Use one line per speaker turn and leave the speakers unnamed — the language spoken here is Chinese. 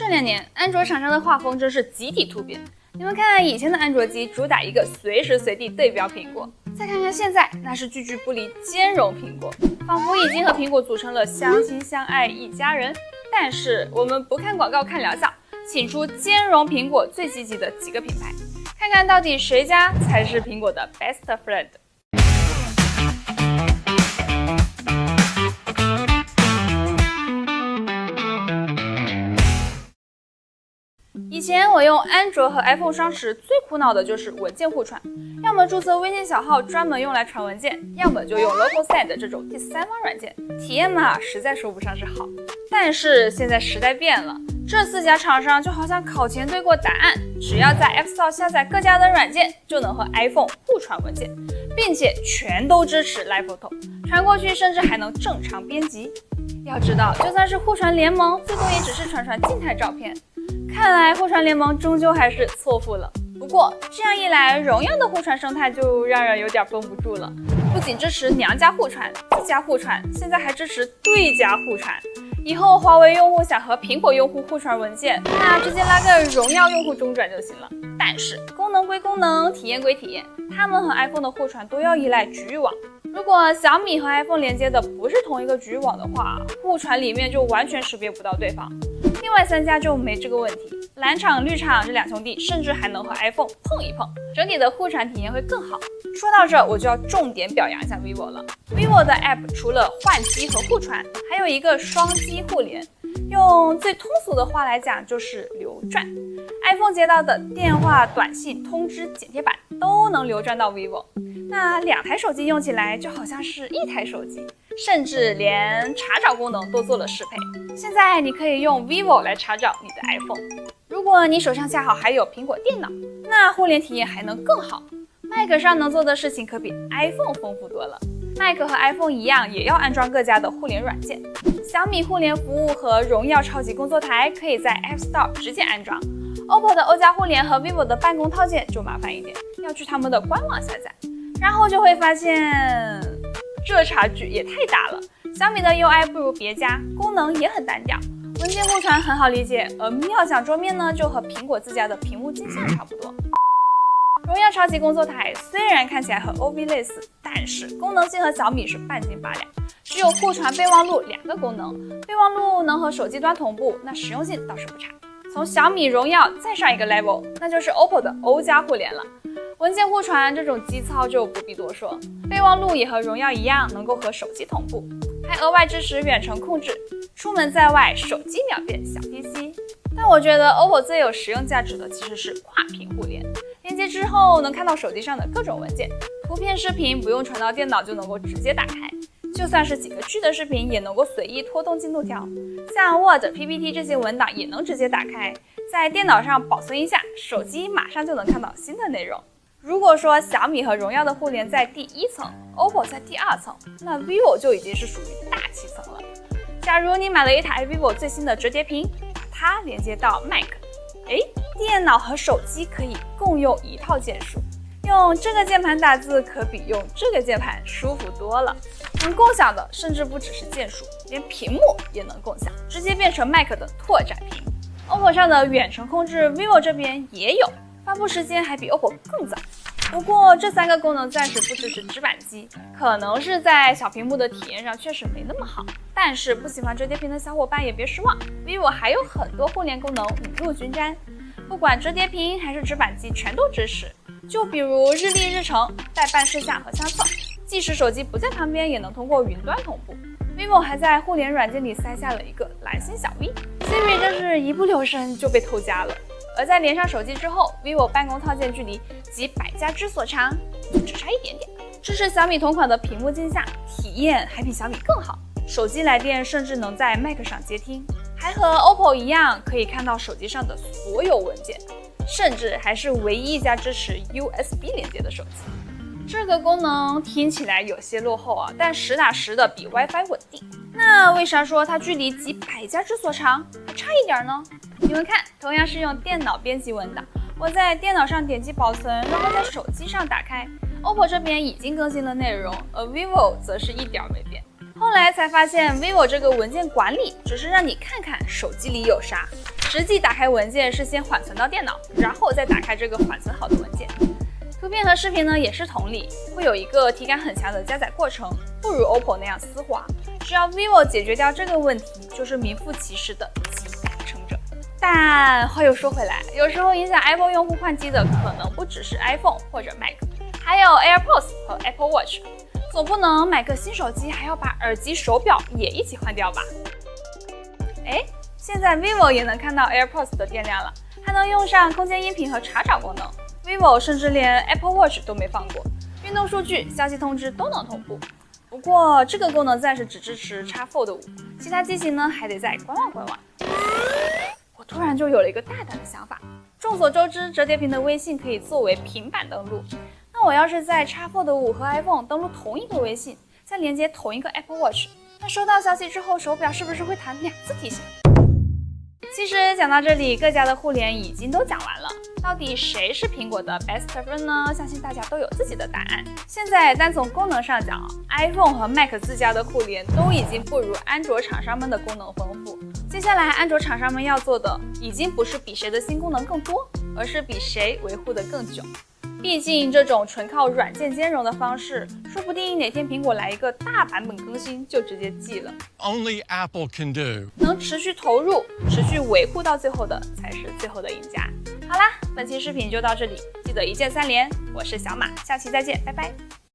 这2年，安卓厂商的画风真是集体突变。你们看，以前的安卓机主打一个随时随地对标苹果，再看看现在，那是句句不离兼容苹果，仿佛已经和苹果组成了相亲相爱一家人。但是我们不看广告看疗效，请出兼容苹果最积极的几个品牌，看看到底谁家才是苹果的 best friend。以前我用安卓和 iPhone 双持最苦恼的就是文件互传，要么注册微信小号专门用来传文件，要么就用 Local Send 这种第三方软件，体验嘛实在说不上是好。但是现在时代变了，这4家厂商就好像考前对过答案，只要在 App Store 下载各家的软件，就能和 iPhone 互传文件，并且全都支持 Live Photo， 传过去甚至还能正常编辑。要知道，就算是互传联盟，最多也只是传静态照片。看来互传联盟终究还是错付了。不过这样一来，荣耀的互传生态就让人有点绷不住了。不仅支持娘家互传、自家互传，现在还支持对家互传。以后华为用户想和苹果用户互传文件，那直接拉个荣耀用户中转就行了。但是功能归功能，体验归体验，他们和 iPhone 的互传都要依赖局域网。如果小米和 iPhone 连接的不是同一个局域网的话，互传里面就完全识别不到对方。另外3家就没这个问题，蓝厂、绿厂这2兄弟甚至还能和 iPhone 碰一碰，整体的互传体验会更好。说到这，我就要重点表扬一下 vivo 了。vivo 的 App 除了换机和互传，还有一个双机互联，用最通俗的话来讲就是流转。iPhone 接到的电话、短信、通知、剪贴板都能流转到 vivo， 那2台手机用起来就好像是1台手机，甚至连查找功能都做了适配。现在你可以用 vivo 来查找你的 iPhone。如果你手上恰好还有苹果电脑，那互联体验还能更好。Mac 上能做的事情可比 iPhone 丰富多了。Mac 和 iPhone 一样，也要安装各家的互联软件。小米互联服务和荣耀超级工作台可以在 App Store 直接安装。OPPO 的欧加互联和 vivo 的办公套件就麻烦一点，要去他们的官网下载。然后就会发现，这差距也太大了。小米的 UI 不如别家，功能也很单调，文件互传很好理解，而妙想桌面呢，就和苹果自家的屏幕镜像差不多。荣耀超级工作台虽然看起来和 OV 类似，但是功能性和小米是半斤八两，只有互传备忘录2个功能，备忘录能和手机端同步，那实用性倒是不差。从小米、荣耀再上一个 level， 那就是 OPPO 的欧加互联了。文件互传这种基操就不必多说，备忘录也和荣耀一样能够和手机同步，还额外支持远程控制，出门在外手机秒变小 PC。但我觉得 OPPO 最有实用价值的其实是跨屏互联，连接之后能看到手机上的各种文件，图片、视频不用传到电脑就能够直接打开，就算是几个 G 的视频也能够随意拖动进度条，像 Word、PPT 这些文档也能直接打开，在电脑上保存一下，手机马上就能看到新的内容。如果说小米和荣耀的互联在第1层， OPPO 在第2层，那 vivo 就已经是属于大气层了。假如你买了一台 vivo 最新的折叠屏，把它连接到 Mac， 电脑和手机可以共用一套键鼠，用这个键盘打字可比用这个键盘舒服多了。能共享的甚至不只是键鼠，连屏幕也能共享，直接变成 Mac 的拓展屏。OPPO 上的远程控制 vivo 这边也有，发布时间还比 OPPO 更早。不过这3个功能暂时不支持直板机，可能是在小屏幕的体验上确实没那么好。但是不喜欢折叠屏的小伙伴也别失望， vivo 还有很多互联功能雨露均沾，不管折叠屏还是直板机全都支持。就比如日历、日程、代办事项和相册，即使手机不在旁边也能通过云端同步。vivo 还在互联软件里塞下了一个蓝心小 V，Siri 真是一不留神就被偷家了。而在连上手机之后， vivo 办公套件距离及百家之所长，就只差一点点。支持小米同款的屏幕镜像，体验还比小米更好。手机来电甚至能在 Mac 上接听，还和 OPPO 一样可以看到手机上的所有文件，甚至还是唯一一家支持 USB 连接的手机。这个功能听起来有些落后啊，但实打实的比 WiFi 稳定。那为啥说它距离几百家之所长还差一点呢？你们看，同样是用电脑编辑文档，我在电脑上点击保存，然后在手机上打开。OPPO 这边已经更新了内容，而 vivo 则是一点没变。后来才发现 vivo 这个文件管理只是让你看看手机里有啥，实际打开文件是先缓存到电脑，然后再打开这个缓存好的文件。图片和视频呢也是同理，会有一个体感很强的加载过程，不如 OPPO 那样丝滑。只要 vivo 解决掉这个问题，就是名副其实的集大成者。但话又说回来，有时候影响 iPhone 用户换机的可能不只是 iPhone 或者 Mac， 还有 AirPods 和 Apple Watch。总不能买个新手机还要把耳机、手表也一起换掉吧？现在 vivo 也能看到 AirPods 的电量了，还能用上空间音频和查找功能。vivo 甚至连 Apple Watch 都没放过，运动数据、消息通知都能同步。不过这个功能暂时只支持 X Fold 5，其他机型呢还得再观望观望。我突然就有了一个大胆的想法，众所周知，折叠屏的微信可以作为平板登录。那我要是在 X Fold 5和 iPhone 登录同一个微信，再连接同一个 Apple Watch， 那收到消息之后，手表是不是会弹2次提醒？其实讲到这里，各家的互联已经都讲完了，到底谁是苹果的 best friend 呢？相信大家都有自己的答案。现在单从功能上讲，iPhone 和 Mac 自家的互联都已经不如安卓厂商们的功能丰富。接下来安卓厂商们要做的，已经不是比谁的新功能更多，而是比谁维护的更久。毕竟这种纯靠软件兼容的方式，说不定哪天苹果来一个大版本更新就直接寄了。
Only Apple can do。
能持续投入、持续维护到最后的，才是最后的赢家。好啦，本期视频就到这里，记得一键3连。我是小马，下期再见，拜拜。